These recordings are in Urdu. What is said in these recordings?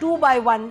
2/1।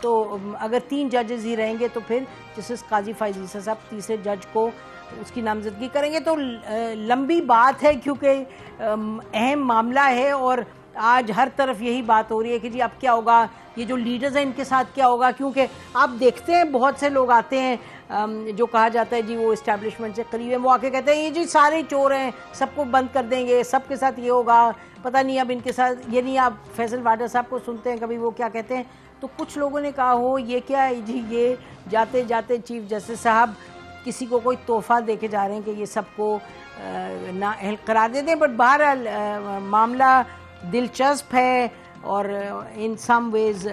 تو اگر 3 ججز ہی رہیں گے تو پھر جسٹس قاضی فائز عیسیٰ صاحب تیسرے جج کو اس کی نامزدگی کریں گے. تو لمبی بات ہے کیونکہ اہم معاملہ ہے اور آج ہر طرف یہی بات ہو رہی ہے کہ جی اب کیا ہوگا, یہ جو لیڈرز ہیں ان کے ساتھ کیا ہوگا, کیونکہ آپ دیکھتے ہیں بہت سے لوگ آتے ہیں جو کہا جاتا ہے جی وہ اسٹیبلشمنٹ سے قریب ہیں, وہ آ کے کہتے ہیں یہ جی سارے چور ہیں, سب کو بند کر دیں گے, سب کے ساتھ یہ ہوگا, پتہ نہیں اب ان کے ساتھ یہ نہیں. آپ فیصل واڈر صاحب کو سنتے ہیں کبھی وہ کیا کہتے ہیں, تو کچھ لوگوں نے کہا ہو یہ کیا ہے جی, یہ جاتے جاتے چیف جسٹس صاحب کسی کو کوئی تحفہ دے کے جا رہے ہیں کہ یہ سب کو نااہل قرار دے دیں. بٹ بہرحال معاملہ دلچسپ ہے اور ان سم ویز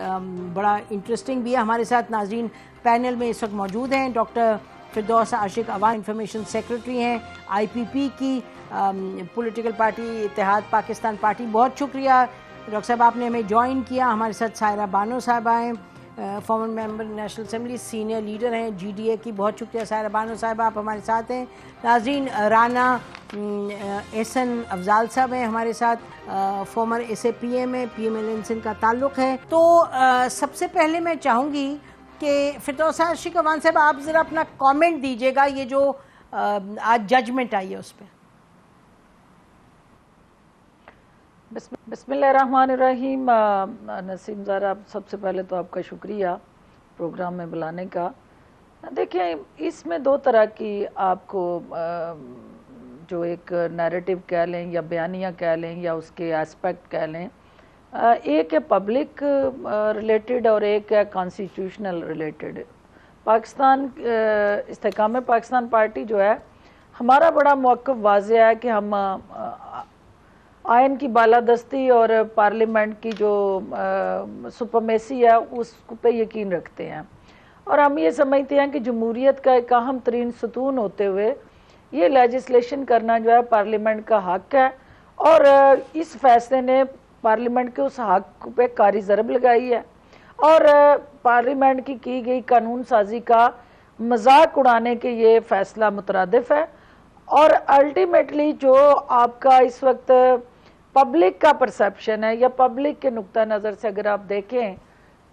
بڑا انٹرسٹنگ بھی ہے. ہمارے ساتھ ناظرین پینل میں اس وقت موجود ہیں. ڈاکٹر فردوس عاشق عوام انفارمیشن سیکرٹری ہیں IPP کی پولیٹیکل پارٹی اتحاد پاکستان پارٹی. بہت شکریہ ڈاکٹر صاحب آپ نے ہمیں جوائن کیا. ہمارے ساتھ سائرہ بانو صاحبہ ہیں, فارمر ممبر نیشنل اسمبلی, سینئر لیڈر ہیں GDA کی. بہت شکریہ سائرہ بانو صاحب, آپ ہمارے ساتھ ہیں. ناظرین رانا احسن افضال صاحب ہیں ہمارے ساتھ, فارمر SAPM میں PMLN سے ان کا تعلق ہے. تو سب سے پہلے میں چاہوں گی کہ فردوس عاشق عوام صاحب آپ ذرا اپنا کامنٹ دیجیے گا یہ جو آج ججمنٹ آئی ہے اس پہ. بسم اللہ الرحمن الرحیم. نسیم زارا, سب سے پہلے تو آپ کا شکریہ پروگرام میں بلانے کا. دیکھیں اس میں 2 طرح کی آپ کو جو ایک نیریٹو کہہ لیں یا بیانیہ کہہ لیں یا اس کے اسپیکٹ کہہ لیں, ایک ہے پبلک ریلیٹڈ اور ایک ہے کانسٹیٹیوشنل ریلیٹڈ. پاکستان استحکام پاکستان پارٹی جو ہے, ہمارا بڑا موقف واضح ہے کہ ہم آئین کی بالادستی اور پارلیمنٹ کی جو سپرمیسی ہے اس پہ یقین رکھتے ہیں, اور ہم یہ سمجھتے ہیں کہ جمہوریت کا ایک اہم ترین ستون ہوتے ہوئے یہ لیجسلیشن کرنا جو ہے پارلیمنٹ کا حق ہے, اور اس فیصلے نے پارلیمنٹ کے اس حق پہ کاری ضرب لگائی ہے, اور پارلیمنٹ کی گئی قانون سازی کا مذاق اڑانے کے یہ فیصلہ مترادف ہے. اور الٹیمیٹلی جو آپ کا اس وقت پبلک کا پرسیپشن ہے یا پبلک کے نقطہ نظر سے اگر آپ دیکھیں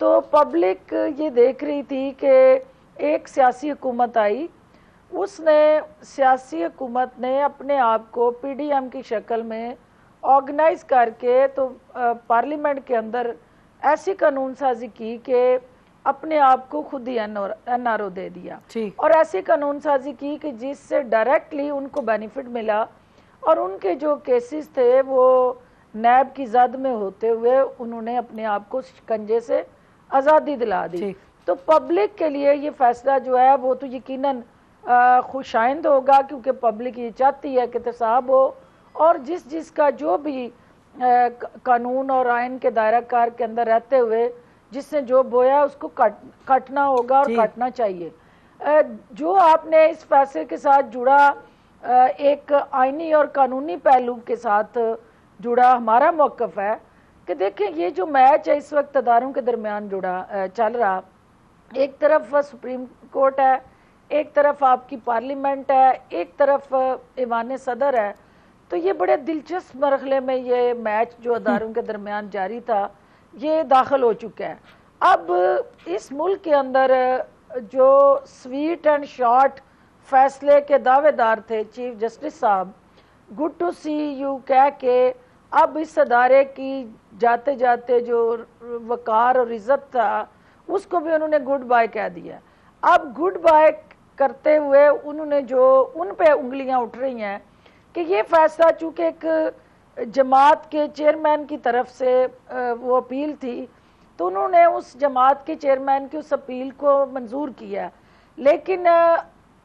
تو پبلک یہ دیکھ رہی تھی کہ ایک سیاسی حکومت آئی, اس نے سیاسی حکومت نے اپنے آپ کو PDM کی شکل میں آرگنائز کر کے تو پارلیمنٹ کے اندر ایسی قانون سازی کی کہ اپنے آپ کو خود ہی NRO دے دیا, اور ایسی قانون سازی کی کہ جس سے ڈائریکٹلی ان کو بینیفٹ ملا, اور ان کے جو کیسز تھے وہ نیب کی زد میں ہوتے ہوئے انہوں نے اپنے آپ کو شکنجے سے آزادی دلا دی. تو پبلک کے لیے یہ فیصلہ جو ہے وہ تو یقیناً خوش آئند ہوگا, کیونکہ پبلک یہ چاہتی ہے کہ احتساب ہو, اور جس کا جو بھی قانون اور آئین کے دائرہ کار کے اندر رہتے ہوئے جس نے جو بویا اس کو کٹنا ہوگا اور کٹنا چاہیے. جو آپ نے اس فیصلے کے ساتھ جڑا ایک آئینی اور قانونی پہلو کے ساتھ جڑا ہمارا موقف ہے کہ دیکھیں یہ جو میچ ہے اس وقت اداروں کے درمیان چل رہا, ایک طرف سپریم کورٹ ہے, ایک طرف آپ کی پارلیمنٹ ہے, ایک طرف ایوان صدر ہے. تو یہ بڑے دلچسپ مرحلے میں یہ میچ جو اداروں کے درمیان جاری تھا یہ داخل ہو چکا ہے. اب اس ملک کے اندر جو سویٹ اینڈ شارٹ فیصلے کے دعوے دار تھے چیف جسٹس صاحب, گڈ ٹو سی یو کہہ کے اب اس ادارے کی جاتے جاتے جو وقار اور عزت تھا اس کو بھی انہوں نے گڈ بائے کہہ دیا. اب گڈ بائے کرتے ہوئے انہوں نے جو ان پہ انگلیاں اٹھ رہی ہیں کہ یہ فیصلہ چونکہ ایک جماعت کے چیئرمین کی طرف سے وہ اپیل تھی تو انہوں نے اس جماعت کے چیئرمین کی اس اپیل کو منظور کیا, لیکن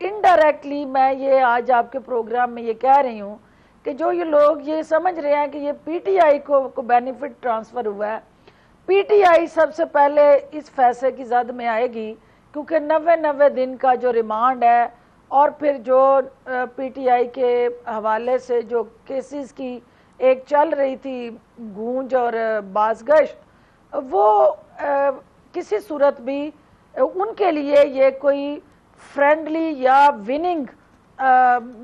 انڈائریکٹلی میں یہ آج آپ کے پروگرام میں یہ کہہ رہی ہوں کہ جو یہ لوگ یہ سمجھ رہے ہیں کہ یہ PTI کو بینیفٹ ٹرانسفر ہوا ہے, PTI سب سے پہلے اس فیصلے کی زد میں آئے گی, کیونکہ 90 دن کا جو ریمانڈ ہے اور پھر جو PTI کے حوالے سے جو کیسز کی ایک چل رہی تھی گونج اور بازگشت, وہ کسی صورت بھی ان کے لیے یہ کوئی فرینڈلی یا وننگ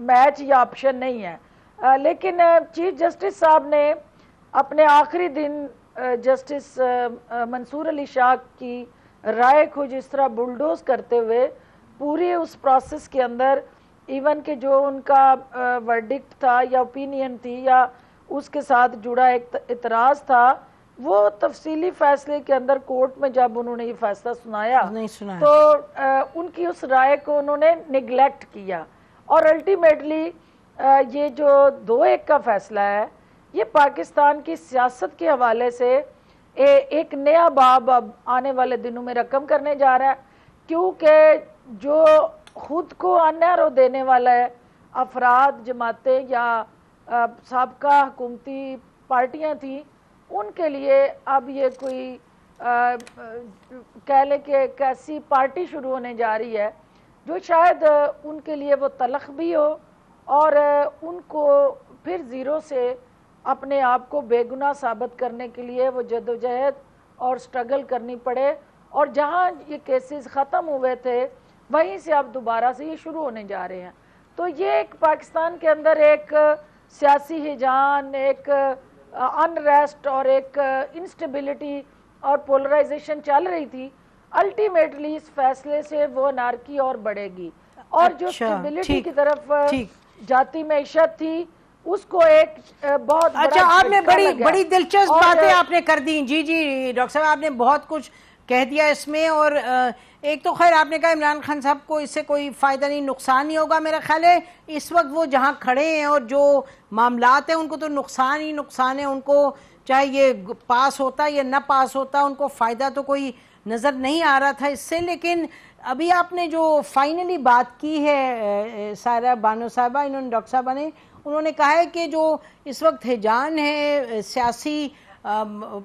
میچ یا آپشن نہیں ہے. لیکن چیف جسٹس صاحب نے اپنے آخری دن جسٹس منصور علی شاہ کی رائے کو جس طرح بلڈوز کرتے ہوئے پوری اس پروسیس کے اندر ایون کہ جو ان کا ورڈکٹ تھا یا اوپینین تھی یا اس کے ساتھ جڑا ایک اعتراض تھا، وہ تفصیلی فیصلے کے اندر کورٹ میں جب انہوں نے یہ فیصلہ سنایا تو ان کی اس رائے کو انہوں نے نگلیکٹ کیا، اور الٹیمیٹلی یہ جو 2-1 کا فیصلہ ہے یہ پاکستان کی سیاست کے حوالے سے ایک نیا باب اب آنے والے دنوں میں رقم کرنے جا رہا ہے، کیونکہ جو خود کو انیرو دینے والا ہے افراد، جماعتیں یا سابقہ حکومتی پارٹیاں تھیں، ان کے لیے اب یہ کوئی کہہ لے کہ ایک ایسی پارٹی شروع ہونے جا رہی ہے جو شاید ان کے لیے وہ تلخ بھی ہو، اور ان کو پھر زیرو سے اپنے آپ کو بے گناہ ثابت کرنے کے لیے وہ جدوجہد اور سٹرگل کرنی پڑے، اور جہاں یہ کیسز ختم ہوئے تھے وہیں سے اب دوبارہ سے یہ شروع ہونے جا رہے ہیں۔ تو یہ ایک پاکستان کے اندر ایک سیاسی ہیجان، ایک انریسٹ اور ایک انسٹیبلٹی اور پولرائزیشن چل رہی تھی، الٹیمیٹلی اس فیصلے سے وہ انارکی اور بڑھے گی، اور جو اسٹیبلٹی کی طرف جاتی معیشت تھی اس کو ایک بہت اچھا، آپ نے بڑی دلچسپ باتیں آپ نے کر دی۔ جی ڈاکٹر صاحب، آپ نے بہت کچھ کہہ دیا اس میں، اور ایک تو خیر آپ نے کہا عمران خان صاحب کو اس سے کوئی فائدہ نہیں، نقصان نہیں ہوگا۔ میرا خیال ہے اس وقت وہ جہاں کھڑے ہیں اور جو معاملات ہیں ان کو تو نقصان ہی نقصان ہے، ان کو چاہے یہ پاس ہوتا یا نہ پاس ہوتا ان کو فائدہ تو کوئی نظر نہیں آ رہا تھا اس سے۔ لیکن ابھی آپ نے جو فائنلی بات کی ہے سائرہ بانو صاحبہ، ڈاکٹر صاحبہ نے، انہوں نے کہا ہے کہ جو اس وقت ہیجان ہے سیاسی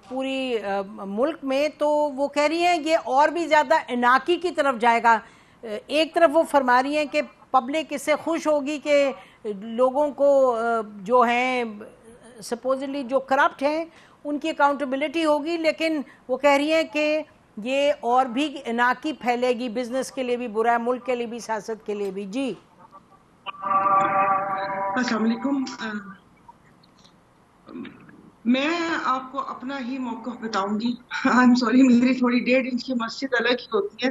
پوری ملک میں، تو وہ کہہ رہی ہیں یہ اور بھی زیادہ اناقی کی طرف جائے گا۔ ایک طرف وہ فرما رہی ہیں کہ پبلک اس سے خوش ہوگی کہ لوگوں کو جو ہیں سپوزلی جو کرپٹ ہیں ان کی اکاؤنٹیبلٹی ہوگی، لیکن وہ کہہ رہی ہیں کہ یہ اور بھی اناقی پھیلے گی، بزنس کے لیے بھی برا ہے، ملک کے لیے بھی، سیاست کے لیے بھی۔ جی السلام علیکم۔ میں آپ کو اپنا ہی موقف بتاؤں گی۔ I'm sorry، میری تھوڑی 1.5 انچ کی مسجد الگ ہی ہوتی ہے۔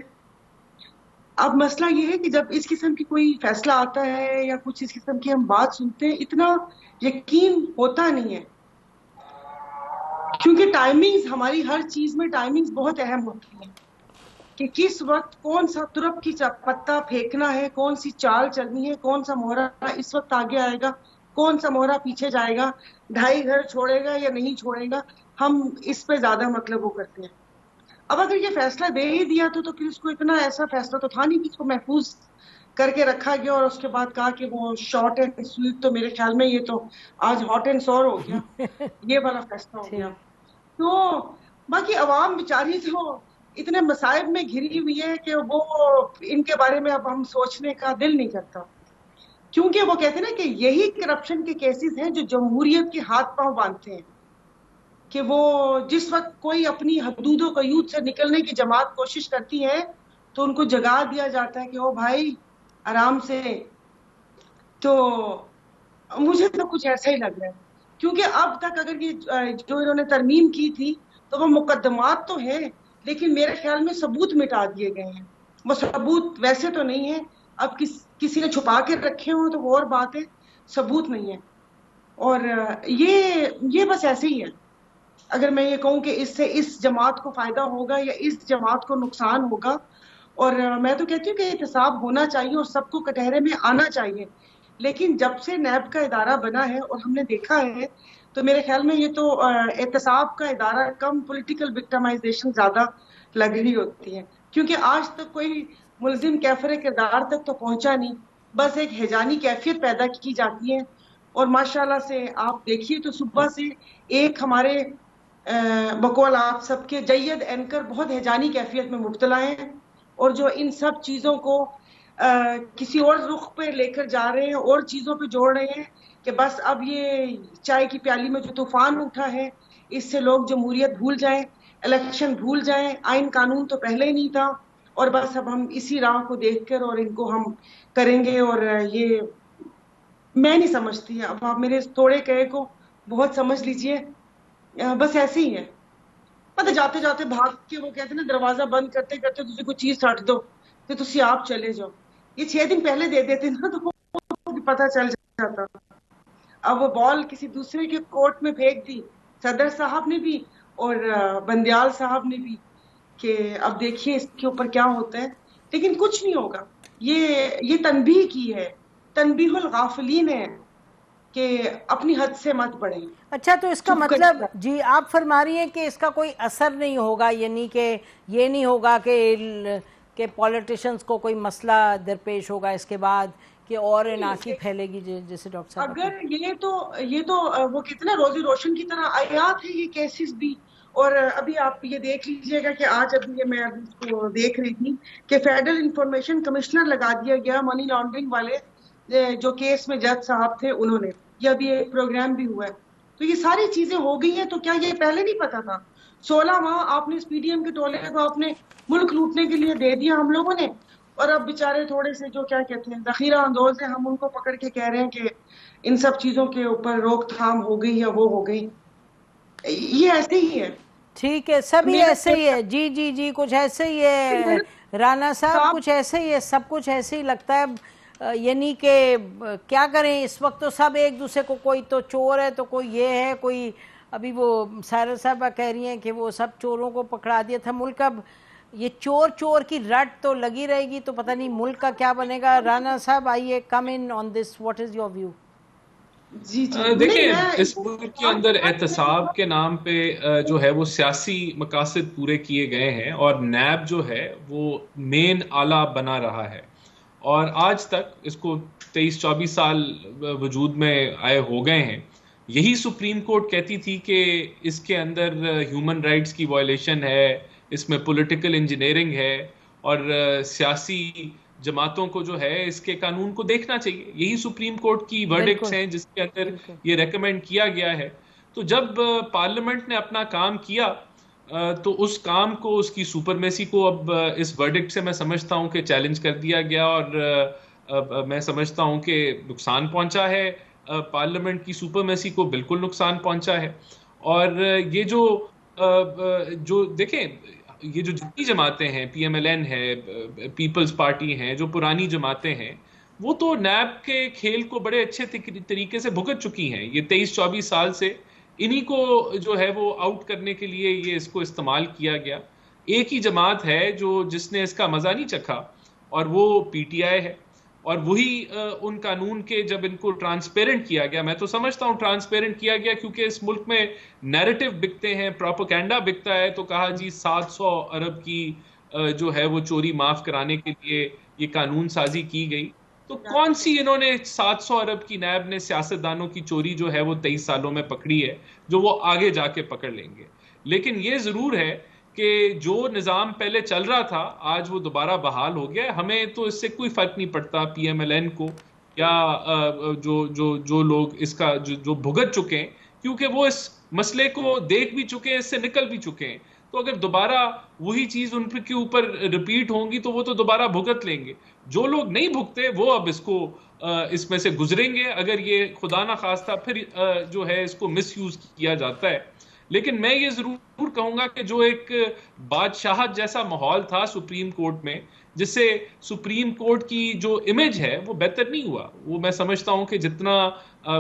اب مسئلہ یہ ہے کہ جب اس قسم کی کوئی فیصلہ آتا ہے یا کچھ اس قسم کی ہم بات سنتے ہیں، اتنا یقین ہوتا نہیں ہے، کیونکہ ٹائمنگز، ہماری ہر چیز میں ٹائمنگز بہت اہم ہوتی ہیں کہ کس وقت کون سا ترپ کی پتہ پھینکنا ہے، کون سی چال چلنی ہے، کون سا مہرہ اس وقت آگے آئے گا، کون سا مہرہ پیچھے جائے گا، 2.5 گھر چھوڑے گا یا نہیں چھوڑے گا، ہم اس پہ زیادہ مطلب وہ کرتے ہیں۔ اب اگر یہ فیصلہ دے ہی دیا تو پھر اس کو اتنا ایسا فیصلہ تو تھا نہیں کہ اس کو محفوظ کر کے رکھا گیا اور اس کے بعد کہا کہ وہ شارٹ اینڈ سویٹ، تو میرے خیال میں یہ تو آج ہاٹ اینڈ سور ہو گیا، یہ والا فیصلہ ہو گیا۔ تو باقی عوام بیچاری تو اتنے مصائب میں گھری ہوئی ہے کہ وہ ان کے بارے میں اب ہم سوچنے کا دل نہیں کرتا، کیونکہ وہ کہتے ہیں نا کہ یہی کرپشن کے کیسز ہیں جو جمہوریت کے ہاتھ پاؤں باندھتے ہیں، کہ وہ جس وقت کوئی اپنی حدود و قیود سے نکلنے کی جماعت کوشش کرتی ہے تو ان کو جگا دیا جاتا ہے کہ او بھائی آرام سے۔ تو مجھے تو کچھ ایسا ہی لگ رہا ہے، کیونکہ اب تک اگر یہ جو انہوں نے ترمیم کی تھی تو وہ مقدمات تو ہیں، لیکن میرے خیال میں ثبوت مٹا دیے گئے ہیں۔ وہ ثبوت ویسے تو نہیں ہے، اب کسی نے چھپا کے رکھے ہوں تو وہ اور بات ہے، ثبوت نہیں ہے۔ اور یہ بس ایسے ہی ہے۔ اگر میں یہ کہوں کہ اس سے اس جماعت کو فائدہ ہوگا یا اس جماعت کو نقصان ہوگا، اور میں تو کہتی ہوں کہ احتساب ہونا چاہیے اور سب کو کٹہرے میں آنا چاہیے، لیکن جب سے نیب کا ادارہ بنا ہے اور ہم نے دیکھا ہے تو میرے خیال میں یہ تو احتساب کا ادارہ کم پولیٹیکل وکٹمائزیشن زیادہ لگ رہی ہوتی ہے، کیونکہ آج تک کوئی ملزم کیفر کردار تک تو پہنچا نہیں، بس ایک ہیجانی کیفیت پیدا کی جاتی ہے۔ اور ماشاءاللہ سے آپ دیکھیے تو صبح سے ایک ہمارے بقول آپ سب کے جید اینکر بہت ہیجانی کیفیت میں مبتلا ہیں، اور جو ان سب چیزوں کو کسی اور رخ پہ لے کر جا رہے ہیں، اور چیزوں پہ جوڑ رہے ہیں کہ بس اب یہ چائے کی پیالی میں جو طوفان اٹھا ہے اس سے لوگ جمہوریت بھول جائیں، الیکشن بھول جائیں، آئین قانون تو پہلے ہی نہیں تھا، اور بس اب ہم اسی راہ کو دیکھ کر اور ان کو ہم کریں گے۔ اور یہ میں نہیں سمجھتی، اب آپ میرے تھوڑے کہے کو بہت سمجھ لیجئے، بس ایسے ہی ہے۔ پتہ جاتے جاتے بھاگ کے وہ کہتے ہیں نا دروازہ بند کرتے کرتے تجھے کوئی چیز چھٹ دو تو تسی آپ چلے جاؤ. یہ 6 دن پہلے دے دیتے نا تو پتہ چل جاتا. اب وہ بال کسی دوسرے کے کورٹ میں پھینک دی, صدر صاحب نے بھی اور بندیال صاحب نے بھی, کہ اب دیکھیے اس کے اوپر کیا ہوتا ہے. لیکن کچھ نہیں ہوگا. یہ تنبیہ کی ہے, تنبیہ الغافلین ہے کہ اپنی حد سے مت بڑھیں. اچھا تو اس کا مطلب جی آپ فرما رہی ہیں کہ اس کا کوئی اثر نہیں ہوگا, یعنی کہ یہ نہیں ہوگا کہ پولیٹیشنز کو کوئی مسئلہ درپیش ہوگا اس کے بعد کہ اور اناسی پھیلے گی, جیسے ڈاکٹر صاحب اگر یہ تو وہ کتنا روزی روشن کی طرح آیات ہے یہ کیسز بھی. اور ابھی آپ یہ دیکھ لیجئے گا کہ آج ابھی میں ابھی اس کو دیکھ رہی تھی کہ فیڈرل انفارمیشن کمشنر لگا دیا گیا منی لانڈرنگ والے جو کیس میں جج صاحب تھے انہوں نے. یہ ابھی ایک پروگرام بھی ہوا ہے. تو یہ ساری چیزیں ہو گئی ہیں. تو کیا یہ پہلے نہیں پتا تھا؟ 16 ماہ آپ نے اس پی ڈی ایم کے ٹولے کو اپنے ملک لوٹنے کے لیے دے دیا ہم لوگوں نے, اور اب بیچارے تھوڑے سے جو کیا کہتے ہیں ذخیرہ اندوز ہیں, ہم ان کو پکڑ کے کہہ رہے ہیں کہ ان سب چیزوں کے اوپر روک تھام ہو گئی یا وہ ہو گئی. یہ ایسے ہی ہے. ٹھیک ہے, سبھی ایسے ہی ہے. جی جی جی کچھ ایسے ہی ہے رانا صاحب, کچھ ایسے ہی ہے, سب کچھ ایسے ہی لگتا ہے. یعنی کہ کیا کریں اس وقت, تو سب ایک دوسرے کو, کوئی تو چور ہے تو کوئی یہ ہے, کوئی ابھی وہ سائرہ صاحبہ کہہ رہی ہیں کہ وہ سب چوروں کو پکڑا دیا تھا. ملک اب یہ چور کی رٹ تو لگی رہے گی, تو پتہ نہیں ملک کا کیا بنے گا. رانا صاحب آئیے, کم ان آن دس, واٹ از یور ویو؟ دیکھیں اس ملک کے اندر احتساب کے نام پہ جو ہے وہ سیاسی مقاصد پورے کیے گئے ہیں, اور نیب جو ہے وہ مین آلہ بنا رہا ہے. اور آج تک اس کو 23-24 سال وجود میں آئے ہو گئے ہیں. یہی سپریم کورٹ کہتی تھی کہ اس کے اندر ہیومن رائٹس کی وائلیشن ہے, اس میں پولیٹیکل انجینئرنگ ہے, اور سیاسی جماعتوں کو جو ہے اس کے قانون کو دیکھنا چاہیے. یہی سپریم کورٹ کی ورڈکٹس ہیں جس کے اندر یہ ریکمینڈ کیا گیا ہے. تو جب پارلیمنٹ نے اپنا کام کیا تو اس کام کو, اس کی سپرمیسی کو اب اس ورڈکٹ سے میں سمجھتا ہوں کہ چیلنج کر دیا گیا, اور میں سمجھتا ہوں کہ نقصان پہنچا ہے پارلیمنٹ کی سپرمیسی کو, بالکل نقصان پہنچا ہے. اور یہ جو دیکھیں یہ جو جتنی جماعتیں ہیں, پی ایم ایل این ہے, پیپلز پارٹی ہیں, جو پرانی جماعتیں ہیں, وہ تو نیب کے کھیل کو بڑے اچھے طریقے سے بھگت چکی ہیں. یہ 23-24 سال سے انہی کو جو ہے وہ آؤٹ کرنے کے لیے یہ اس کو استعمال کیا گیا. ایک ہی جماعت ہے جس نے اس کا مزہ نہیں چکھا, اور وہ پی ٹی آئی ہے. اور وہی ان قانون کے جب ان کو ٹرانسپیرنٹ کیا گیا, میں تو سمجھتا ہوں ٹرانسپیرنٹ کیا گیا کیونکہ اس ملک میں نیریٹو بکتے ہیں, پروپیگنڈا بکتا ہے, تو کہا جی 700 ارب کی جو ہے وہ چوری معاف کرانے کے لیے یہ قانون سازی کی گئی. تو کون سی انہوں نے 700 ارب کی نیب نے سیاستدانوں کی چوری جو ہے وہ 23 سالوں میں پکڑی ہے, جو وہ آگے جا کے پکڑ لیں گے. لیکن یہ ضرور ہے کہ جو نظام پہلے چل رہا تھا آج وہ دوبارہ بحال ہو گیا. ہمیں تو اس سے کوئی فرق نہیں پڑتا پی ایم ایل این کو یا جو لوگ اس کا جو بھگت چکے ہیں, کیونکہ وہ اس مسئلے کو دیکھ بھی چکے ہیں, اس سے نکل بھی چکے ہیں. تو اگر دوبارہ وہی چیز ان کے اوپر ریپیٹ ہوں گی تو وہ تو دوبارہ بھگت لیں گے. جو لوگ نہیں بھگتے وہ اب اس میں سے گزریں گے, اگر یہ خدا نہ خواستہ پھر جو ہے اس کو مس یوز کیا جاتا ہے. لیکن میں یہ ضرور کہوں گا کہ جو ایک بادشاہت جیسا ماحول تھا سپریم کورٹ میں, جس سے سپریم کورٹ کی جو امیج ہے وہ بہتر نہیں ہوا. وہ میں سمجھتا ہوں کہ جتنا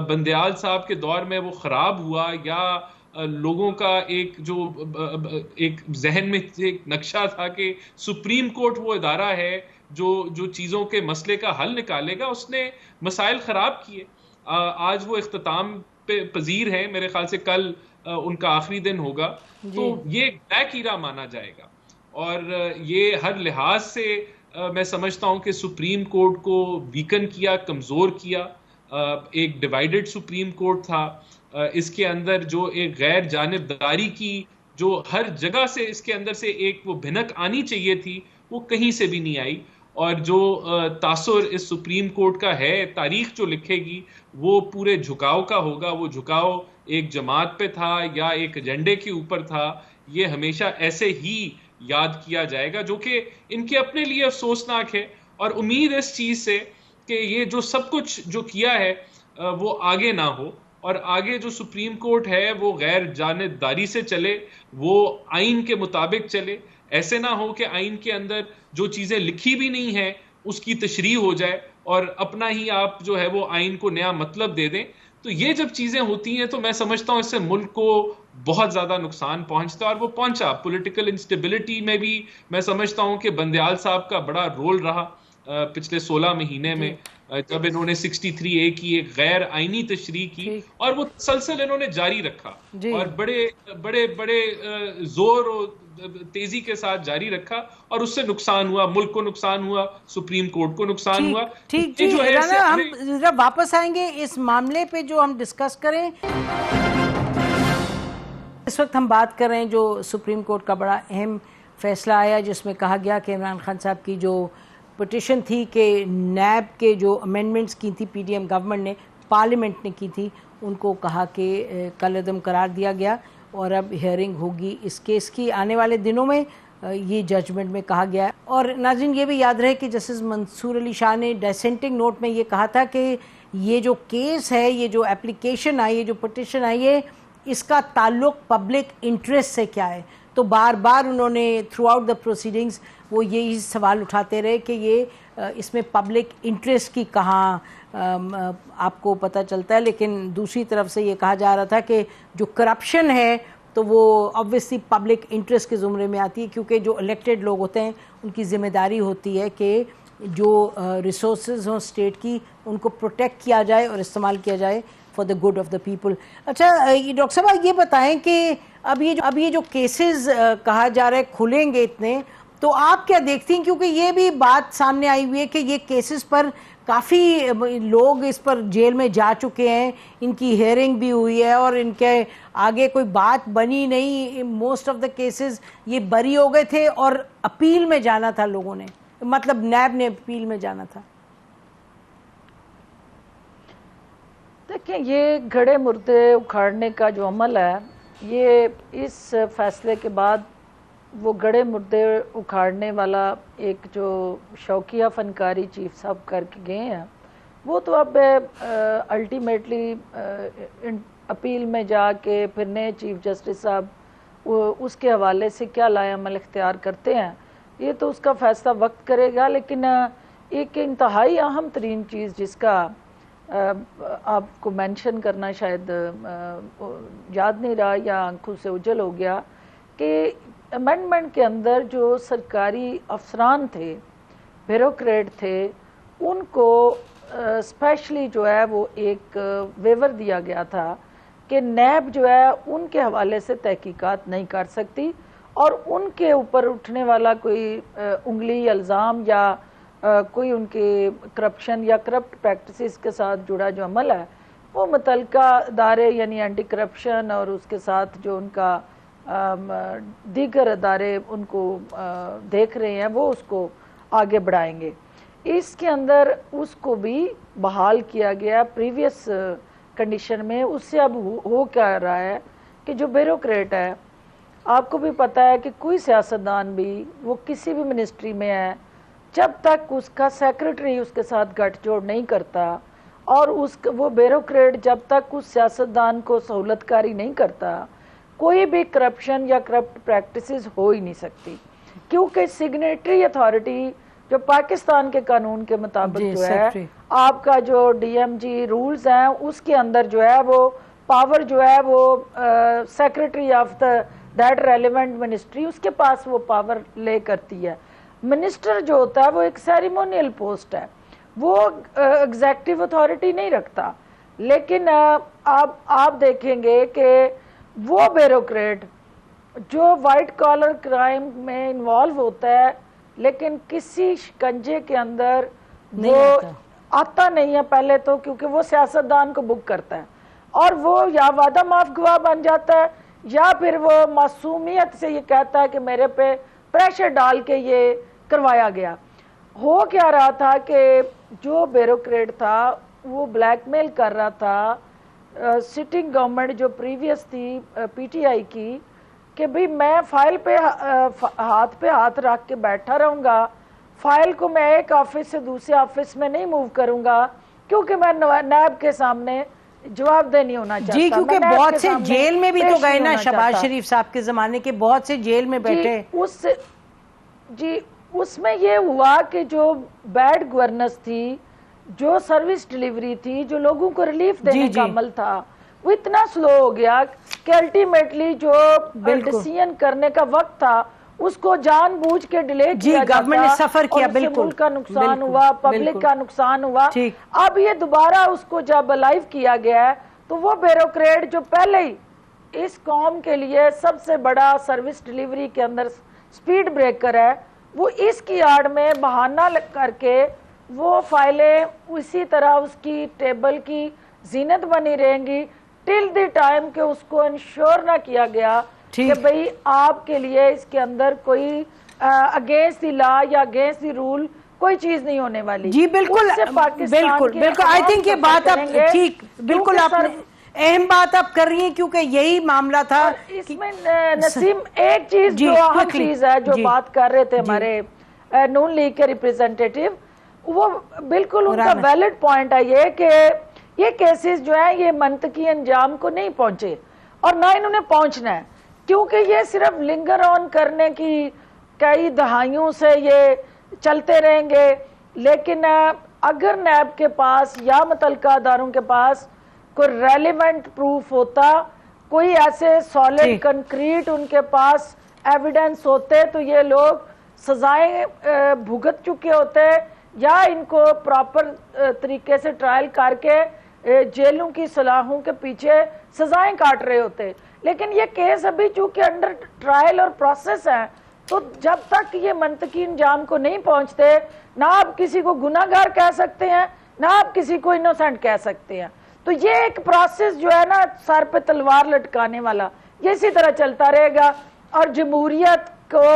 بندیال صاحب کے دور میں وہ خراب ہوا, یا لوگوں کا ایک ذہن میں ایک نقشہ تھا کہ سپریم کورٹ وہ ادارہ ہے جو چیزوں کے مسئلے کا حل نکالے گا, اس نے مسائل خراب کیے. آج وہ اختتام پہ پذیر ہیں, میرے خیال سے کل ان کا آخری دن ہوگا. تو یہ بلیک ایرا مانا جائے گا, اور یہ ہر لحاظ سے میں سمجھتا ہوں کہ سپریم کورٹ کو ویکن کیا, کمزور کیا. ایک ڈیوائیڈڈ سپریم کورٹ تھا, اس کے اندر جو ایک غیر جانبداری کی جو ہر جگہ سے اس کے اندر سے ایک وہ بھنک آنی چاہیے تھی, وہ کہیں سے بھی نہیں آئی. اور جو تاثر اس سپریم کورٹ کا ہے, تاریخ جو لکھے گی وہ پورے جھکاؤ کا ہوگا. وہ جھکاؤ ایک جماعت پہ تھا یا ایک ایجنڈے کے اوپر تھا, یہ ہمیشہ ایسے ہی یاد کیا جائے گا, جو کہ ان کے اپنے لیے افسوسناک ہے. اور امید اس چیز سے کہ یہ جو سب کچھ جو کیا ہے وہ آگے نہ ہو, اور آگے جو سپریم کورٹ ہے وہ غیر جانبداری سے چلے, وہ آئین کے مطابق چلے. ایسے نہ ہو کہ آئین کے اندر جو چیزیں لکھی بھی نہیں ہیں اس کی تشریح ہو جائے اور اپنا ہی آپ جو ہے وہ آئین کو نیا مطلب دے دیں. تو یہ جب چیزیں ہوتی ہیں تو میں سمجھتا ہوں اس سے ملک کو بہت زیادہ نقصان پہنچتا ہے, اور وہ پہنچا. پولیٹیکل انسٹیبلٹی میں بھی میں سمجھتا ہوں کہ بندیال صاحب کا بڑا رول رہا پچھلے 16 مہینے میں, جب انہوں نے 63A کی ایک غیر آئینی تشریح کی اور وہ تسلسل انہوں نے جاری رکھا اور بڑے بڑے بڑے زور اور تیزی کے ساتھ جاری رکھا, اور اس سے نقصان ہوا, ملک کو نقصان ہوا, سپریم کورٹ کو نقصان ہوا. ٹھیک رانا, ہم ذرا واپس آئیں گے اس معاملے پہ جو ہم ڈسکس کریں. اس وقت ہم بات کر رہے ہیں جو سپریم کورٹ کا بڑا اہم فیصلہ آیا جس میں کہا گیا کہ عمران خان صاحب کی جو پٹیشن تھی کہ نیب کے جو امینڈمنٹس کی تھی پی ڈی ایم گورنمنٹ نے, پارلیمنٹ نے کی تھی, ان کو کہا کہ کالعدم قرار دیا گیا اور اب ہیئرنگ ہوگی اس کیس کی آنے والے دنوں میں, یہ ججمنٹ میں کہا گیا ہے. اور ناظرین یہ بھی یاد رہے کہ جسٹس منصور علی شاہ نے ڈیسنٹنگ نوٹ میں یہ کہا تھا کہ یہ جو کیس ہے, یہ جو اپلیکیشن آئی ہے, جو پٹیشن آئی ہے, اس کا تعلق پبلک انٹرسٹ سے کیا ہے. تو بار بار انہوں نے تھرو آؤٹ دا پروسیڈنگز وہ یہی سوال اٹھاتے رہے کہ یہ اس میں پبلک انٹرسٹ کی کہاں آپ کو پتہ چلتا ہے. لیکن دوسری طرف سے یہ کہا جا رہا تھا کہ جو کرپشن ہے تو وہ obviously پبلک انٹرسٹ کے زمرے میں آتی ہے, کیونکہ جو الیکٹڈ لوگ ہوتے ہیں ان کی ذمہ داری ہوتی ہے کہ جو ریسورسز ہوں اسٹیٹ کی ان کو پروٹیکٹ کیا جائے اور استعمال کیا جائے for the good of the people. اچھا ڈاکٹر صاحب یہ بتائیں کہ اب یہ جو کیسز کہا جا رہا ہے کھلیں گے اتنے, تو آپ کیا دیکھتی ہیں, کیونکہ یہ بھی بات سامنے آئی ہوئی ہے کہ یہ کیسز پر کافی لوگ اس پر جیل میں جا چکے ہیں, ان کی ہیئرنگ بھی ہوئی ہے اور ان کے آگے کوئی بات بنی نہیں. موسٹ آف دا کیسز یہ بری ہو گئے تھے اور اپیل میں جانا تھا لوگوں نے, مطلب نیب نے اپیل میں جانا تھا. دیکھیں یہ گھڑے مردے اکھاڑنے کا جو عمل ہے, یہ اس فیصلے کے بعد وہ گڑھے مردے اکھاڑنے والا ایک جو شوقیہ فنکاری چیف صاحب کر کے گئے ہیں, وہ تو اب الٹیمیٹلی اپیل میں جا کے پھر نئے چیف جسٹس صاحب اس کے حوالے سے کیا لائے عمل اختیار کرتے ہیں, یہ تو اس کا فیصلہ وقت کرے گا. لیکن ایک انتہائی اہم ترین چیز جس کا آپ کو مینشن کرنا شاید یاد نہیں رہا یا آنکھوں سے اجل ہو گیا, کہ امینڈمنٹ کے اندر جو سرکاری افسران تھے, بیوروکریٹ تھے, ان کو اسپیشلی جو ہے وہ ایک ویور دیا گیا تھا کہ نیب جو ہے ان کے حوالے سے تحقیقات نہیں کر سکتی, اور ان کے اوپر اٹھنے والا کوئی انگلی الزام یا کوئی ان کے کرپشن یا کرپٹ پریکٹسز کے ساتھ جڑا جو عمل ہے وہ متعلقہ ادارے یعنی اینٹی کرپشن اور اس کے ساتھ جو ان کا دیگر ادارے ان کو دیکھ رہے ہیں وہ اس کو آگے بڑھائیں گے. اس کے اندر اس کو بھی بحال کیا گیا پریویس کنڈیشن میں. اس سے اب ہو کیا رہا ہے کہ جو بیوروکریٹ ہے, آپ کو بھی پتہ ہے کہ کوئی سیاستدان بھی وہ کسی بھی منسٹری میں ہے, جب تک اس کا سیکرٹری اس کے ساتھ گٹھ جوڑ نہیں کرتا اور وہ بیوروکریٹ جب تک اس سیاستدان کو سہولت کاری نہیں کرتا, کوئی بھی کرپشن یا کرپٹ پریکٹسز ہو ہی نہیں سکتی. کیونکہ سگنیٹری اتھارٹی جو پاکستان کے قانون کے مطابق جو ہے آپ کا جو ڈی ایم جی رولز ہیں اس کے اندر جو ہے وہ پاور جو ہے وہ secretary of that relevant ministry اس کے پاس وہ پاور لے کرتی ہے. منسٹر جو ہوتا ہے وہ ایک سیریمونیل پوسٹ ہے, وہ ایگزیکٹو اتھارٹی نہیں رکھتا. لیکن آپ دیکھیں گے کہ وہ بیوروکریٹ جو وائٹ کالر کرائم میں انوالو ہوتا ہے لیکن کسی شکنجے کے اندر وہ آتا نہیں ہے پہلے تو, کیونکہ وہ سیاستدان کو بک کرتا ہے اور وہ یا وعدہ معاف گواہ بن جاتا ہے یا پھر وہ معصومیت سے یہ کہتا ہے کہ میرے پہ پریشر ڈال کے یہ کروایا گیا. ہو کیا رہا تھا کہ جو بیوروکریٹ تھا وہ بلیک میل کر رہا تھا سٹنگ گورنمنٹ جو پریویس تھی پی ٹی آئی کی, کہ بھئی میں فائل پہ ہاتھ رکھ کے بیٹھا رہوں گا, فائل کو میں ایک آفس سے دوسرے آفس میں نہیں موو کروں گا کیونکہ میں نیب کے سامنے جواب دہ نہیں ہونا چاہتا. جی کیونکہ بہت سے جیل میں بھی تو گئے نا شہباز شریف صاحب کے زمانے کے, بہت سے جیل میں بیٹھے. جی اس میں یہ ہوا کہ جو بیڈ گورننس تھی, جو سروس ڈیلیوری تھی, جو لوگوں کو ریلیف دینے کا عمل تھا, وہ اتنا سلو ہو گیا کہ الٹیمیٹلی جو ڈیسیژن کرنے کا وقت تھا اس کو جان بوجھ کے ڈیلے کیا جاتا, گورنمنٹ نے سفر کیا, بالکل ملک کا نقصان ہوا, پبلک کا نقصان ہوا. اب یہ دوبارہ اس کو جب الائیو کیا گیا ہے تو وہ بیوروکریٹ جو پہلے ہی اس قوم کے لیے سب سے بڑا سروس ڈیلیوری کے اندر سپیڈ بریکر ہے, وہ اس کی آڑ میں بہانہ کر کے وہ فائلیں اسی طرح اس کی ٹیبل کی زینت بنی رہیں گی ٹل دی ٹائم کہ اس کو انشور نہ کیا گیا کہ بھئی آپ کے لیے اس کے اندر کوئی اگینسٹ دی لا یا اگینسٹ دی رول کوئی چیز نہیں ہونے والی. جی بالکل بالکل بالکل, آئی تھنک یہ بات آپ ٹھیک بالکل آپ اہم بات آپ کر رہی ہیں کیونکہ یہی معاملہ تھا. اس میں نسیم ایک چیز جو اہم چیز ہے جو بات کر رہے تھے ہمارے نون لیگ کے ریپریزنٹیٹیو, وہ بالکل ان کا ویلڈ پوائنٹ ہے یہ کہ یہ کیسز جو ہیں یہ منطقی انجام کو نہیں پہنچے اور نہ انہوں نے پہنچنا ہے, کیونکہ یہ صرف لنگر آن کرنے کی کئی دہائیوں سے یہ چلتے رہیں گے. لیکن اگر نیب کے پاس یا متعلقہ اداروں کے پاس کوئی ریلیونٹ پروف ہوتا, کوئی ایسے سالڈ کنکریٹ ان کے پاس ایویڈنس ہوتے تو یہ لوگ سزائیں بھگت چکے ہوتے یا ان کو پراپر طریقے سے ٹرائل کر کے جیلوں کی صلاحوں کے پیچھے سزائیں کاٹ رہے ہوتے. لیکن یہ کیس ابھی چونکہ انڈر ٹرائل اور پروسیس ہے تو جب تک یہ منطقی انجام کو نہیں پہنچتے نہ آپ کسی کو گناہگار کہہ سکتے ہیں نہ آپ کسی کو انوسینٹ کہہ سکتے ہیں. تو یہ ایک پروسیس جو ہے نا سر پہ تلوار لٹکانے والا, یہ اسی طرح چلتا رہے گا اور جمہوریت کو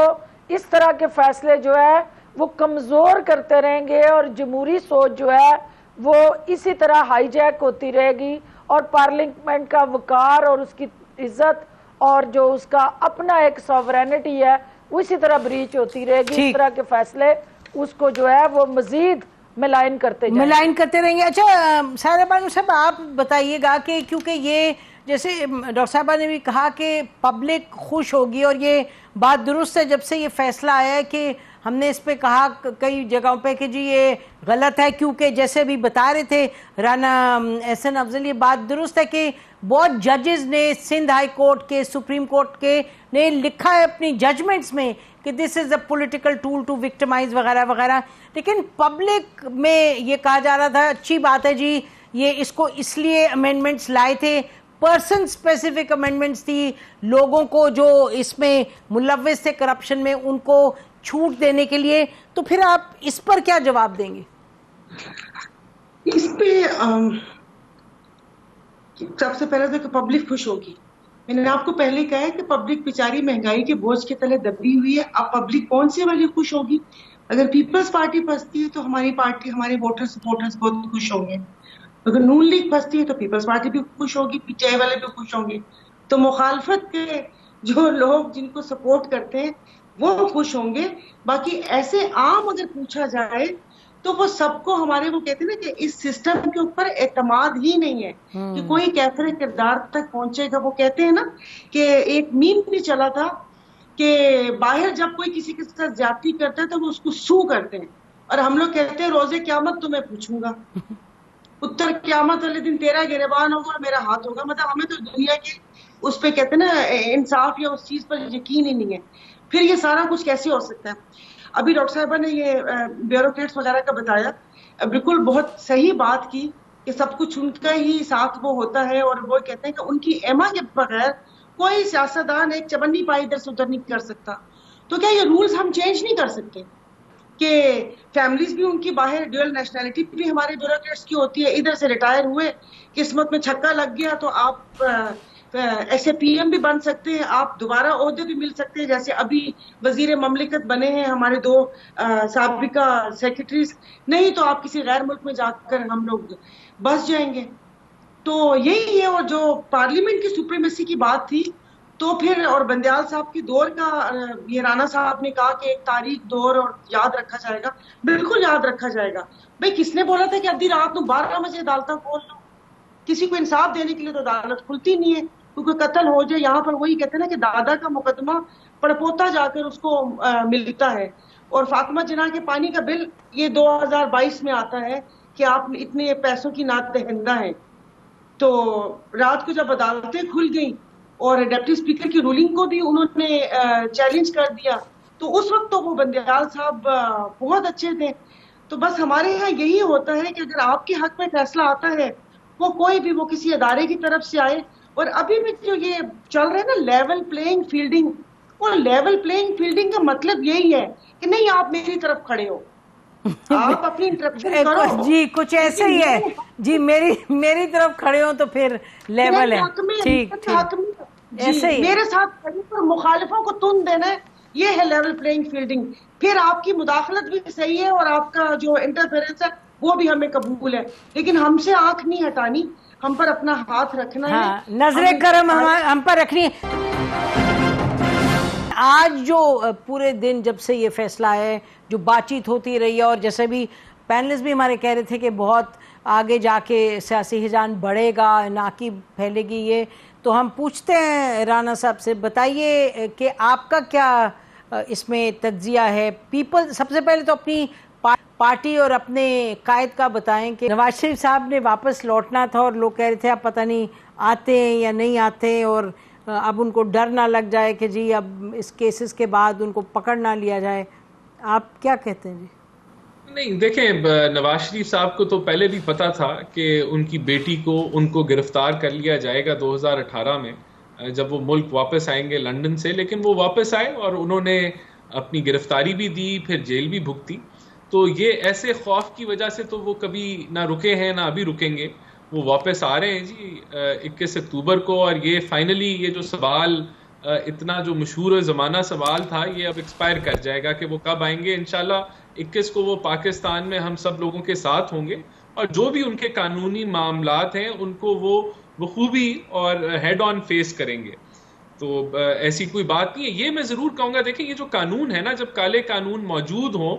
اس طرح کے فیصلے جو ہے وہ کمزور کرتے رہیں گے اور جمہوری سوچ جو ہے وہ اسی طرح ہائی جیک ہوتی رہے گی اور پارلیمنٹ کا وقار اور اس کی عزت اور جو اس کا اپنا ایک سوورینٹی ہے وہ اسی طرح بریچ ہوتی رہے گی. اس طرح کے فیصلے اس کو جو ہے وہ مزید ملائن کرتے رہیں گے. اچھا سارا بانو صاحب آپ بتائیے گا کہ کیونکہ یہ جیسے ڈاکٹر صاحبہ نے بھی کہا کہ پبلک خوش ہوگی اور یہ بات درست ہے, جب سے یہ فیصلہ آیا ہے کہ ہم نے اس پہ کہا کئی جگہوں پہ کہ جی یہ غلط ہے, کیونکہ جیسے بھی بتا رہے تھے رانا احسن افضل, یہ بات درست ہے کہ بہت ججز نے سندھ ہائی کورٹ کے, سپریم کورٹ کے نے لکھا ہے اپنی ججمنٹس میں کہ this is a political tool to victimize وغیرہ وغیرہ, لیکن پبلک میں یہ کہا جا رہا تھا اچھی بات ہے جی یہ اس کو اس لیے امینڈمنٹس لائے تھے, پرسن اسپیسیفک امینڈمنٹس تھی, لوگوں کو جو اس میں ملوث تھے کرپشن میں ان کو چھوٹ دینے کے لیے. تو پھر آپ اس پر کیا جواب دیں گے؟ اس پہ سب سے پہلے تو پبلک خوش ہوگی. میں نے آپ کو پہلے کہا ہے کہ پبلک بیچاری مہنگائی کے بوجھ کے تلے دبی ہوئی ہے. اب پبلک کون سی والی خوش ہوگی؟ اگر پیپلز پارٹی پھنستی ہے تو ہماری پارٹی, ہمارے ووٹر سپورٹرز بہت خوش ہوں گے. اگر نون لیگ پھنستی ہے تو پیپلز پارٹی بھی خوش ہوگی, پی ٹی آئی والے بھی خوش ہوں گے. تو مخالفت کے جو لوگ جن کو سپورٹ کرتے ہیں وہ خوش ہوں گے. باقی ایسے عام اگر پوچھا جائے تو وہ سب کو ہمارے وہ کہتے ہیں نا کہ اس سسٹم کے اوپر اعتماد ہی نہیں ہے کہ کوئی کیفر کردار تک پہنچے گا. وہ کہتے ہیں نا کہ ایک میم بھی چلا تھا کہ باہر جب کوئی کسی کے ساتھ زیادتی کرتا ہے تو وہ اس کو سو کرتے ہیں, اور ہم لوگ کہتے ہیں روزے قیامت تو میں پوچھوں گا, اتر قیامت والے دن تیرا گریبان ہوگا اور میرا ہاتھ ہوگا. مطلب ہمیں تو دنیا کے اس پہ کہتے ہیں نا انصاف یا اس چیز پر یقین ہی نہیں ہے. پھر یہ سارا کچھ کیسے ہو سکتا ہے؟ ابھی ڈاکٹر صاحبہ نے یہ بیوروکریٹس وغیرہ کا بتایا, بالکل بہت صحیح بات کی کہ سب کچھ ان کا ہی ساتھ وہ ہوتا ہے, اور وہ کہتے ہیں کہ ان کی ایما کے بغیر کوئی سیاستدان ایک چبنی پائی ادھر سے ادھر نہیں کر سکتا. تو کیا یہ رولز ہم چینج نہیں کر سکتے کہ فیملیز بھی ان کی باہر, ڈیول نیشنلٹی بھی ہمارے بیوروکریٹس کی ہوتی ہے, ادھر سے ریٹائر ہوئے قسمت میں چھکا لگ گیا تو آپ ایس اے پی ایم بھی بن سکتے ہیں, آپ دوبارہ عہدے بھی مل سکتے ہیں, جیسے ابھی وزیر مملکت بنے ہیں ہمارے 2 سابقہ سیکرٹریز, نہیں تو آپ کسی غیر ملک میں جا کر ہم لوگ بس جائیں گے. تو یہی ہے. اور جو پارلیمنٹ کی سپریمیسی کی بات تھی تو پھر, اور بندیال صاحب کی دور کا, یہ رانا صاحب نے کہا کہ ایک تاریخ دور اور یاد رکھا جائے گا. بالکل یاد رکھا جائے گا. بھائی کس نے بولا تھا کہ ادھی رات کو 12 بجے عدالتاں کھول لو؟ کسی کو انصاف دینے کے لیے تو عدالت کھلتی نہیں ہے, کیونکہ قتل ہو جائے. یہاں پر وہی کہتے ہیں نا کہ دادا کا مقدمہ پڑپوتا جا کر اس کو ملتا ہے. اور فاطمہ جناح کے پانی کا بل یہ 2022 میں آتا ہے کہ آپ اتنے پیسوں کی نعت دہندہ ہیں. تو رات کو جب عدالتیں کھل گئیں اور ڈپٹی اسپیکر کی رولنگ کو بھی انہوں نے چیلنج کر دیا, تو اس وقت تو وہ بندیال صاحب بہت اچھے تھے. تو بس ہمارے یہاں یہی ہوتا ہے کہ اگر آپ کے حق میں فیصلہ آتا ہے, وہ کوئی بھی وہ کسی ادارے کی طرف سے آئے. اور ابھی بھی جو یہ چل رہا ہے نا لیول پلینگ فیلڈنگ, وہ لیول پلینگ فیلڈنگ کا مطلب یہی ہے کہ نہیں آپ میری طرف کھڑے ہو, آپ اپنی انٹرپشن کرو. جی کچھ ایسے ہی ہے جی, میری طرف کھڑے ہو تو پھر لیول ہے. ٹھیک ایسے ہی میرے ساتھ کھڑے پر مخالفوں کو تن دینا ہے, یہ ہے لیول پلینگ فیلڈنگ. پھر آپ کی مداخلت بھی صحیح ہے اور آپ کا جو انٹرفیرنس ہے وہ بھی ہمیں قبول ہے, لیکن ہم سے آنکھ نہیں ہٹانی, ہم پر اپنا ہاتھ رکھنا ہے, نظر کرم ہم پر رکھنی ہے. آج جو پورے دن جب سے یہ فیصلہ ہے جو بات چیت ہوتی رہی ہے, اور جیسے بھی پینلسٹ بھی ہمارے کہہ رہے تھے کہ بہت آگے جا کے سیاسی ہجان بڑھے گا, ناکی پھیلے گی یہ, تو ہم پوچھتے ہیں رانا صاحب سے, بتائیے کہ آپ کا کیا اس میں تجزیہ ہے. پیپل سب سے پہلے تو اپنی پارٹی اور اپنے قائد کا بتائیں کہ نواز شریف صاحب نے واپس لوٹنا تھا اور لوگ کہہ رہے تھے اب پتہ نہیں آتے ہیں یا نہیں آتے, اور اب ان کو ڈر نہ لگ جائے کہ جی اب اس کیسز کے بعد ان کو پکڑ نہ لیا جائے. آپ کیا کہتے ہیں جی؟ نہیں دیکھیں, نواز شریف صاحب کو تو پہلے بھی پتا تھا کہ ان کی بیٹی کو ان کو گرفتار کر لیا جائے گا 2018 میں جب وہ ملک واپس آئیں گے لندن سے, لیکن وہ واپس آئے اور انہوں نے اپنی گرفتاری بھی دی, پھر جیل بھی بھگتی. تو یہ ایسے خوف کی وجہ سے تو وہ کبھی نہ رکے ہیں نہ ابھی رکیں گے, وہ واپس آ رہے ہیں جی 21 اکتوبر کو. اور یہ فائنلی یہ جو سوال اتنا جو مشہور زمانہ سوال تھا یہ اب ایکسپائر کر جائے گا کہ وہ کب آئیں گے. انشاءاللہ 21 کو وہ پاکستان میں ہم سب لوگوں کے ساتھ ہوں گے, اور جو بھی ان کے قانونی معاملات ہیں ان کو وہ بخوبی اور ہیڈ آن فیس کریں گے. تو ایسی کوئی بات نہیں ہے. یہ میں ضرور کہوں گا, دیکھیں یہ جو قانون ہے نا, جب کالے قانون موجود ہوں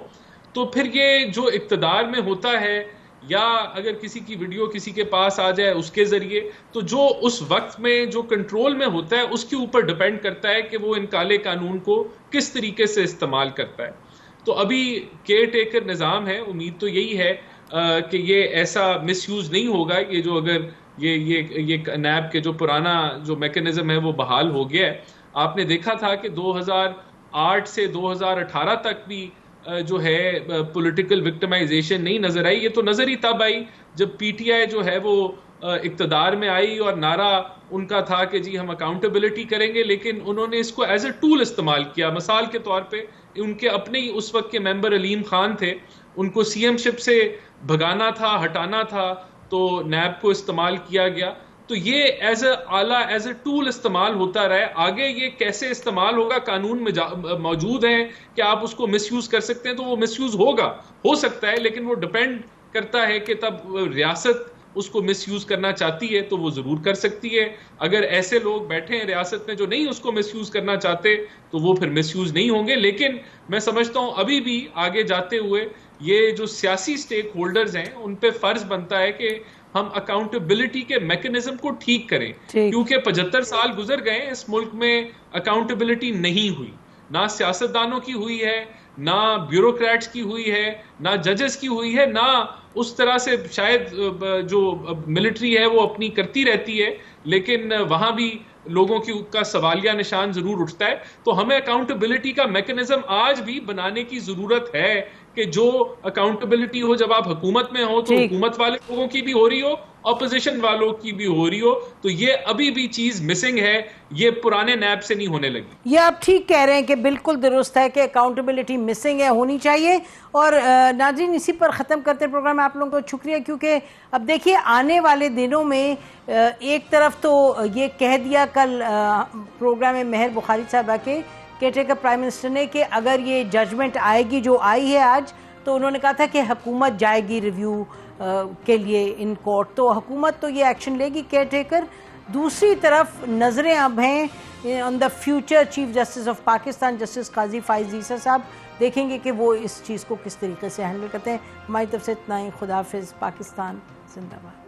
تو پھر یہ جو اقتدار میں ہوتا ہے یا اگر کسی کی ویڈیو کسی کے پاس آ جائے اس کے ذریعے, تو جو اس وقت میں جو کنٹرول میں ہوتا ہے اس کے اوپر ڈیپینڈ کرتا ہے کہ وہ ان کالے قانون کو کس طریقے سے استعمال کرتا ہے. تو ابھی کیئر ٹیکر نظام ہے, امید تو یہی ہے کہ یہ ایسا مس یوز نہیں ہوگا. یہ جو اگر یہ نیب کے جو پرانا جو میکینزم ہے وہ بحال ہو گیا ہے. آپ نے دیکھا تھا کہ 2008 سے 2018 تک بھی جو ہے پولیٹیکل وکٹمائزیشن نہیں نظر آئی. یہ تو نظر ہی تب آئی جب پی ٹی آئی جو ہے وہ اقتدار میں آئی اور نعرہ ان کا تھا کہ جی ہم اکاؤنٹیبلٹی کریں گے, لیکن انہوں نے اس کو ایز اے ٹول استعمال کیا. مثال کے طور پہ ان کے اپنے ہی اس وقت کے ممبر علیم خان تھے, ان کو سی ایم شپ سے بھگانا تھا, ہٹانا تھا, تو نیب کو استعمال کیا گیا. تو یہ ایز اے آلہ ایز اے ٹول استعمال ہوتا رہے. آگے یہ کیسے استعمال ہوگا قانون میں موجود ہیں کہ آپ اس کو مس یوز کر سکتے ہیں, تو وہ مس یوز ہو سکتا ہے, لیکن وہ ڈیپینڈ کرتا ہے کہ تب ریاست اس کو مس یوز کرنا چاہتی ہے تو وہ ضرور کر سکتی ہے. اگر ایسے لوگ بیٹھے ہیں ریاست میں جو نہیں اس کو مس یوز کرنا چاہتے تو وہ پھر مس یوز نہیں ہوں گے. لیکن میں سمجھتا ہوں ابھی بھی آگے جاتے ہوئے یہ جو سیاسی سٹیک ہولڈرز ہیں ان پہ فرض بنتا ہے کہ ہم اکاؤنٹیبلٹی کے میکنزم کو ٹھیک کریں, کیونکہ 75 سال گزر گئے اس ملک میں اکاؤنٹیبلٹی نہیں ہوئی, نہ سیاستدانوں کی ہوئی ہے, نہ بیوروکریٹس کی ہوئی ہے, نہ ججز کی ہوئی ہے, نہ اس طرح سے شاید جو ملٹری ہے وہ اپنی کرتی رہتی ہے, لیکن وہاں بھی لوگوں کا سوالیہ نشان ضرور اٹھتا ہے. تو ہمیں اکاؤنٹیبلٹی کا میکنزم آج بھی بنانے کی ضرورت ہے کہ جو اکاؤنٹیبلٹی ہو, جب آپ حکومت میں ہو تو حکومت والے لوگوں کی بھی ہو رہی ہو, اپوزیشن والوں کی بھی ہو رہی ہو. تو یہ ابھی بھی چیز مسنگ ہے, یہ پرانے نیب سے نہیں ہونے لگی. یہ آپ ٹھیک کہہ رہے ہیں کہ بالکل درست ہے کہ اکاؤنٹیبلٹی مسنگ ہے, ہونی چاہیے. اور ناظرین اسی پر ختم کرتے پروگرام. آپ لوگوں کو شکریہ, کیونکہ اب دیکھیے آنے والے دنوں میں ایک طرف تو یہ کہہ دیا کل پروگرام میں مہر بخاری صاحبہ کے کیئر پرائم منسٹر نے کہ اگر یہ ججمنٹ آئے گی جو آئی ہے آج, تو انہوں نے کہا تھا کہ حکومت جائے گی ریویو کے لیے ان کورٹ, تو حکومت تو یہ ایکشن لے گی کیئر ٹیکر. دوسری طرف نظریں اب ہیں on the future chief justice of Pakistan justice Qazi Faez عیسیٰ صاحب. دیکھیں گے کہ وہ اس چیز کو کس طریقے سے ہینڈل کرتے ہیں. ہماری طرف سے اتنا ہی. خدا حافظ. پاکستان زندہ باد.